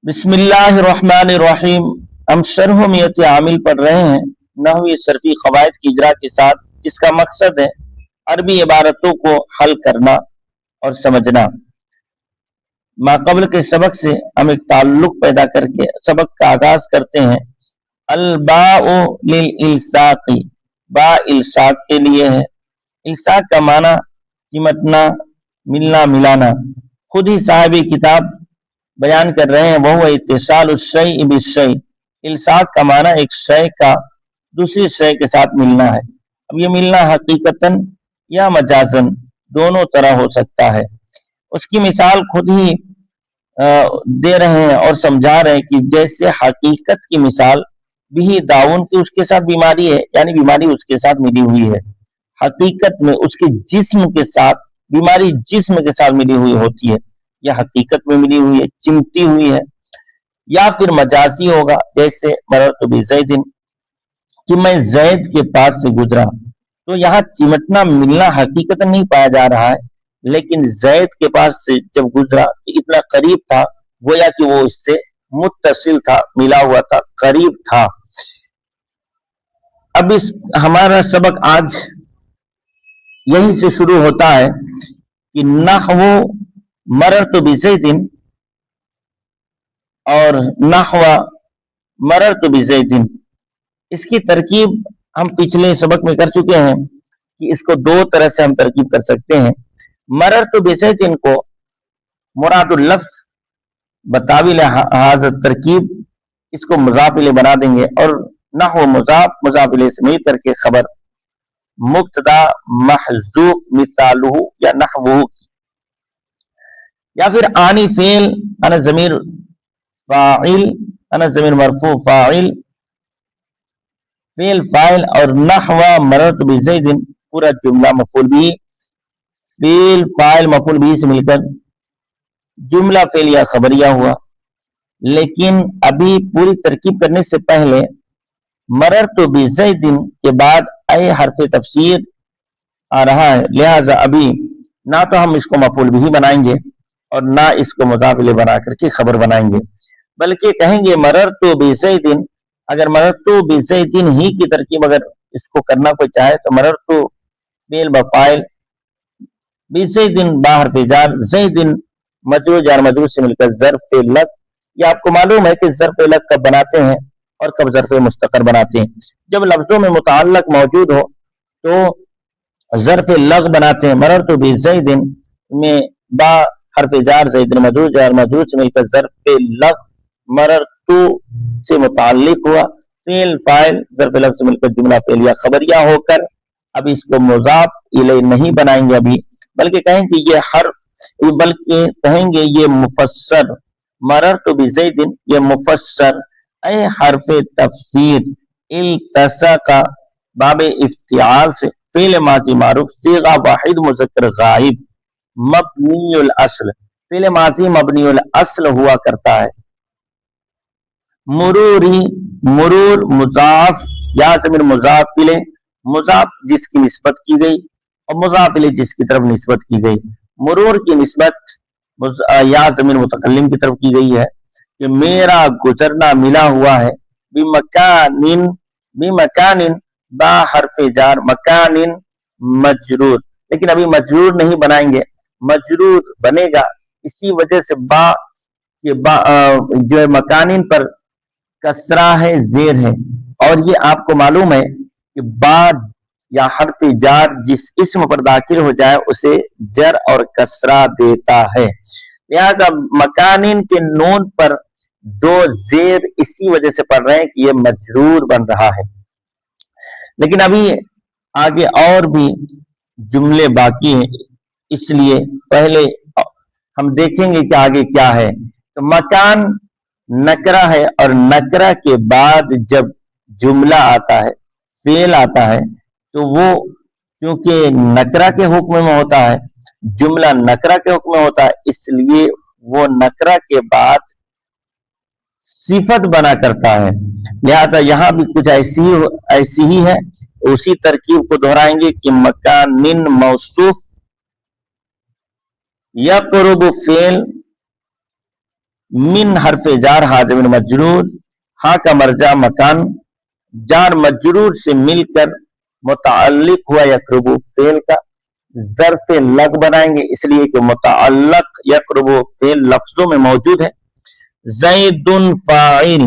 बिस्मिल्लाहिर्रहमानिर्रहीम। हम शरह मियत आमिल पढ़ रहे हैं नहवी सरफी कवायद की इजरा के साथ, जिसका मकसद है अरबी इबारतों को हल करना और समझना। माकबल के सबक से हम एक ताल्लुक पैदा करके सबक का आगाज करते हैं। अल बाउ लिल इल्साक़ी, बा इल्साक के लिए है। इल्साक का माना चिमटना, मिलना, मिलाना। खुद ही साहिब किताब बयान कर रहे हैं, वह इत्तिसाल शै बिशै। इल्साक का माना एक शय का दूसरी शय के साथ मिलना है। अब ये मिलना हकीकतन या मजाजन दोनों तरह हो सकता है। उसकी मिसाल खुद ही दे रहे हैं और समझा रहे हैं कि जैसे हकीकत की मिसाल भी दाउन की उसके साथ बीमारी है, यानी बीमारी उसके साथ मिली हुई है। हकीकत में उसके जिस्म के साथ बीमारी जिस्म के साथ मिली हुई होती है, या हकीकत में मिली हुई है, चिमटी हुई है। या फिर मजाजी होगा, जैसे मररतु बिज़ैदिन, कि मैं जैद के पास से गुजरा। तो यहाँ चिमटना मिलना हकीकत नहीं पाया जा रहा है, लेकिन जैद के पास से जब गुजरा इतना करीब था, गोया कि वो इससे मुत्तसिल था, मिला हुआ था, करीब था। अब इस हमारा सबक आज यहीं से शुरू होता है कि नहवु मररतु बिज़ैदिन और नहवा मररतु बिज़ैदिन, इसकी तरकीब हम पिछले सबक में कर चुके हैं कि इसको दो तरह से हम तरकीब कर सकते हैं। मररतु बिज़ैदिन को मुरादुल लफ्ज़ बताविल हाज़ तरकीब, इसको मुज़ाफ़ इलैह बना देंगे, और नहव मुज़ाफ़ इलैह से मिल करके खबर मुब्तदा महज़ूफ़ मिसालुहु या नहवुहु, या फिर आनी फेल अना ज़मीर फ़ाइल, अना ज़मीर मरफ़ू फ़ाइल, फेल फ़ाइल, और नहवा मररतु बिज़ैदिन पूरा जुमला मफ़ऊल बिही, फेल फ़ाइल मफ़ऊल बिही से मिलकर जुमला फेल या खबरिया हुआ। लेकिन अभी पूरी तरकीब करने से पहले मररतु बिज़ैदिन के बाद ऐ हरफ़े तफ़सीर आ रहा है, लिहाजा अभी ना तो हम इसको मफ़ऊल बिही बनाएंगे और ना इसको मुज़ाफ़ इलैह बना करके खबर बनाएंगे, बल्कि कहेंगे मररतु बिज़ैदिन। अगर मररतु बिज़ैदिन ही की तरकीब अगर इसको करना कोई चाहे तो मररतु फेल बफ़ाइल, बिज़ैदिन बाहर पे जार, ज़ैदिन मजरूर जार मजरूर से मिलकर ज़र्फ़ लक। ये आपको मालूम है कि ज़र्फ़ लक कब बनाते हैं और कब ज़र्फ़ मुस्तक़र बनाते हैं। जब लफ्ज़ों में मुतअल्लिक़ मौजूद हो तो ज़र्फ़ लक बनाते हैं। मररतु बिज़ैदिन में बा हरफ़ जार, ज़ैदिन मजरूर जार मजरूर से मिलकर ज़र्फ़ लक मररतु से मुतअल्लिक़ हुआ, फेल फ़ाइल ज़र्फ़ लक से मिलकर जुमला फेल या खबरिया होकर। अब इसको मुज़ाफ़ इलैह नहीं बनाएंगे अभी, बल्कि कहेंगे ये मुफ़स्सर। मररतु बिज़ैदिन ये मुफ़स्सर ऐ हरफ़े तफ़सीर इल्तसक़ा बाबे इफ्तिआल से फ़ेल माज़ी मारूफ सीगा वाहिद मुज़क्कर गाइब मबनीउल अस्ल, फ़ेल माज़ी मबनीउल अस्ल हुआ करता है। मुरूरी, मुरूर मुज़ाफ़ या ज़मीर मुज़ाफ़ इलैह, मुज़ाफ़ जिसकी निस्बत की गई और मुज़ाफ़ इलैह जिसकी तरफ निस्बत की गई। मुरूर की निस्बत या ज़मीर मुतकल्लिम की तरफ की गई है कि मेरा गुजरना मिला हुआ है। बिमकानिन, बिमकानिन बा हरफ़े जार, मकानिन मजरूर, लेकिन अभी मजरूर नहीं बनाएंगे, मजरूर बनेगा। इसी वजह से बा के जो है मकानिन पर कसरा है, जेर है, और ये आपको मालूम है कि बा या हरफ़ जार जिस इस्म पर दाखिल हो जाए उसे जर और कसरा देता है। लिहाजा मकानिन के नून पर दो जेर इसी वजह से पढ़ रहे हैं कि ये मजरूर बन रहा है। लेकिन अभी आगे और भी जुमले बाकी हैं, इसलिए पहले हम देखेंगे कि आगे क्या है। तो मकान नकरा है, और नकरा के बाद जब जुमला आता है, फेल आता है, तो वो क्योंकि नकरा के हुक्म में होता है, जुमला नकरा के हुक्म में होता है, इसलिए वो नकरा के बाद सिफत बना करता है। लिहाजा यहां भी कुछ ऐसी ही है उसी तरकीब को दोहराएंगे कि मकानिन मौसूफ यक़रुबु फ़ेल मिन हरफ़े जार हाज़िर मजरूर, हा का मर्जा मकान जार मजरूर से मिलकर मुतअल्लिक हुआ यक़रुबु फ़ेल का ज़र्फ़ लग बनाएंगे, इसलिए कि मुतअल्लिक यक़रुबु फ़ेल लफ्ज़ों में मौजूद है। ज़ैदुन फ़ाइल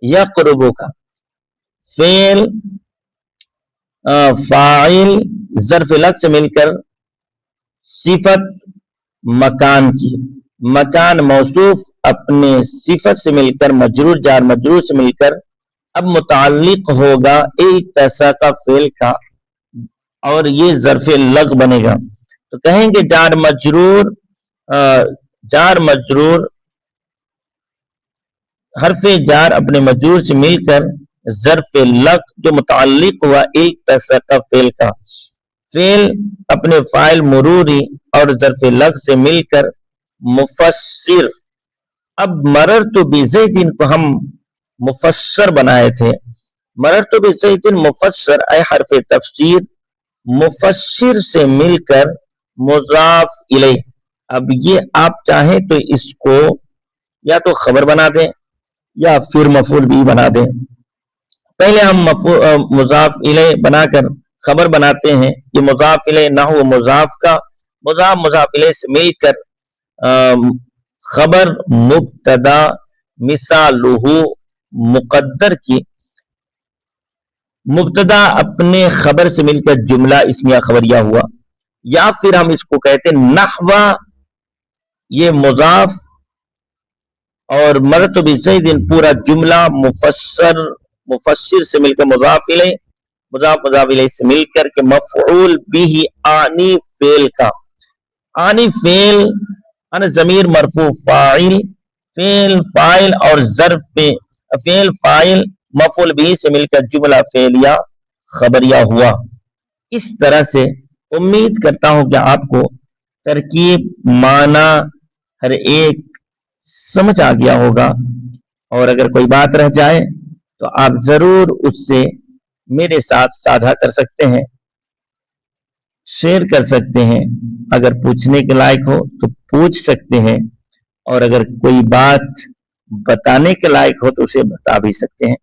यक़रुबु का फ़ेल फ़ाइल ज़र्फ़ लग से मिलकर सिफत मकान की, मकान मौसूफ अपने सिफत से मिलकर मजरूर जार मजरूर से मिलकर अब मुताल्लिक होगा इत्तसका फ़ेल का और ये ज़र्फ़ लग बनेगा। तो कहेंगे जार मजरूर हरफ़े जार अपने मजरूर से मिलकर ज़र्फ़ लग जो मुताल्लिक हुआ इत्तसका फ़ेल का, फ़ेल अपने फ़ाइल मुरूरी और ज़र्फ़ लग से मिलकर मुफ़स्सिर। अब मररतु बिज़ैदिन को हम मुफ़स्सर बनाए थे, मररतु बिज़ैदिन मुफ़स्सर ऐ हरफ़े तफ़सीर मुफ़स्सिर से मिलकर मुज़ाफ इलैह। अब ये आप चाहें तो इसको या तो खबर बना दें या फिर मफ़ूल भी बना दें। पहले हम मुज़ाफ इलैह बनाकर खबर बनाते हैं। ये मुज़ाफ इलैह नहव मुज़ाफ का मुज़ाफ इलैह से मिलकर खबर मुब्तदा मिसालुहु मुक़द्दर की, मुब्तदा अपने खबर से मिलकर जुमला इस्मिया खबरिया हुआ। या फिर हम इसको कहते हैं नहवा, ये मुज़ाफ और मररतु बिज़ैदिन पूरा जुमला मुफ़स्सिर से मिलकर मुज़ाफ इलैह से मिलकर के मफ़ऊल बिही आनी फ़ेल का, आनी फ़ेल अन ज़मीर मरफ़ू फ़ाइल फ़ेल फ़ाइल और ज़र्फ़ फ़ेल फ़ाइल मफ़ऊल बिही से मिलकर जुमला फ़ेलिया खबरिया हुआ। इस तरह से उम्मीद करता हूं कि आपको तरकीब माना हर एक समझ आ गया होगा, और अगर कोई बात रह जाए तो आप जरूर उससे मेरे साथ साझा कर सकते हैं, शेयर कर सकते हैं। अगर पूछने के लायक हो तो पूछ सकते हैं, और अगर कोई बात बताने के लायक हो तो उसे बता भी सकते हैं।